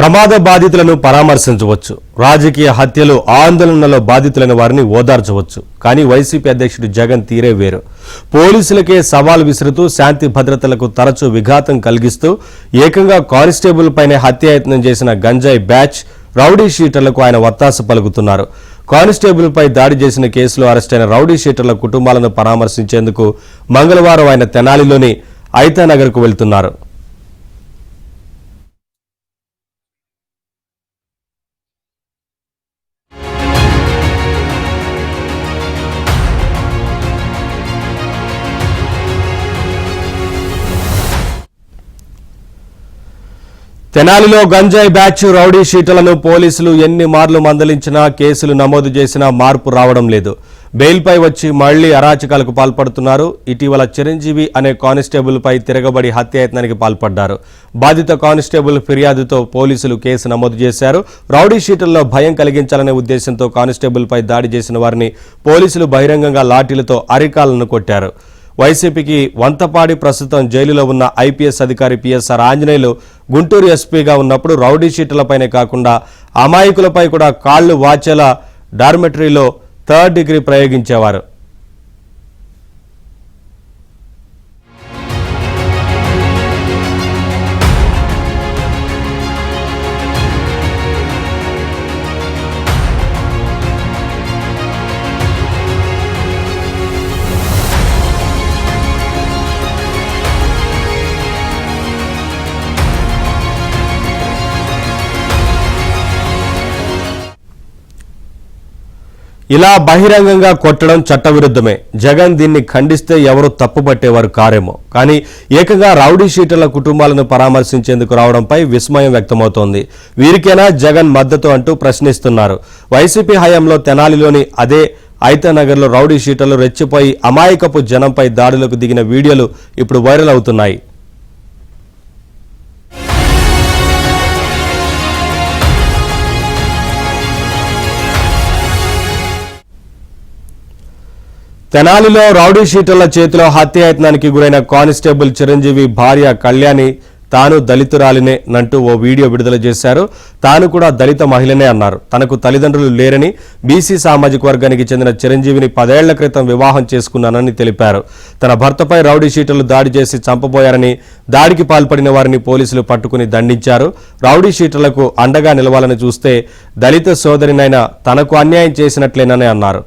ప్రమాద బాధితులను పరామర్శించవచ్చు, రాజకీయ హత్యలు ఆందోళనలో బాధితులైన వారిని ఓదార్చవచ్చు. కానీ వైసీపీ అధ్యక్షుడు జగన్ తీరే వేరు. పోలీసులకే సవాల్ విసురుతూ శాంతి భద్రతలకు తరచూ విఘాతం కలిగిస్తూ ఏకంగా కానిస్టేబుల్ పైనే హత్యాయత్నం చేసిన గంజాయి బ్యాచ్ రౌడీ షీటర్లకు ఆయన వత్తాస పలుకుతున్నారు. కానిస్టేబుల్ పై దాడి చేసిన కేసులో అరెస్టైన రౌడీ షీటర్ల కుటుంబాలను పరామర్శించేందుకు మంగళవారం ఆయన తెనాలిలోని ఐతానగర్కు వెళ్తున్నారు. తెనాలిలో గంజాయి బ్యాచ్ రౌడీ షీటర్లను పోలీసులు ఎన్ని మార్లు మందలించినా, కేసులు నమోదు చేసినా మార్పు రావడం లేదు. బెయిల్పై వచ్చి మళ్లీ అరాచకాలకు పాల్పడుతున్నారు. ఇటీవల చిరంజీవి అనే కానిస్టేబుల్ పై తిరగబడి హత్యాయత్నానికి పాల్పడ్డారు. బాధిత కానిస్టేబుల్ ఫిర్యాదుతో పోలీసులు కేసు నమోదు చేశారు. రౌడీ షీటర్లో భయం కలిగించాలనే ఉద్దేశంతో కానిస్టేబుల్ పై దాడి చేసిన వారిని పోలీసులు బహిరంగంగా లాఠీలతో అరికాలను కొట్టారు. వైసీపీకి వంతపాడి ప్రస్తుతం జైలులో ఉన్న ఐపీఎస్ అధికారి పిఎస్ఆర్ ఆంజనేయులు గుంటూరు ఎస్పీగా ఉన్నప్పుడు రౌడీ షీటర్లపైనే కాకుండా అమాయకులపై కూడా కాళ్లు వాచేలా డార్మెటరీలో 3rd డిగ్రీ ప్రయోగించేవారు. ఇలా బహిరంగంగా కొట్టడం చట్టవిరుద్ధమే. జగన్ దీన్ని ఖండిస్తే ఎవరు తప్పుపట్టేవారు కారేమో. కానీ ఏకంగా రౌడీ షీటర్ల కుటుంబాలను పరామర్శించేందుకు రావడంపై విస్మయం వ్యక్తమవుతోంది. వీరికైనా జగన్ మద్దతు అంటూ ప్రశ్నిస్తున్నారు. వైసీపీ హయాంలో తెనాలిలోని అదే ఐతానగర్లో రౌడీ షీటర్లు రెచ్చిపోయి అమాయకపు జనంపై దాడులకు దిగిన వీడియోలు ఇప్పుడు వైరల్ అవుతున్నాయి. తెనాలిలో రౌడీ షీటర్ల చేతిలో హత్యాయత్నానికి గురైన కానిస్టేబుల్ చిరంజీవి భార్య కళ్యాణి తాను దళితురాలినే నంటూ ఓ వీడియో విడుదల చేశారు. తాను కూడా దళిత మహిళనే అన్నారు. తనకు తల్లిదండ్రులు లేరని, బీసీ సామాజిక వర్గానికి చెందిన చిరంజీవిని 10 ఏళ్ల క్రితం వివాహం చేసుకున్నానని తెలిపారు. తన భర్తపై రౌడీ షీటర్లు దాడి చేసి చంపబోయారని, దాడికి పాల్పడిన వారిని పోలీసులు పట్టుకుని దండించారు. రౌడీ షీటర్లకు అండగా నిలవాలని చూస్తే దళిత సోదరినైనా తనకు అన్యాయం చేసినట్లేనని అన్నారు.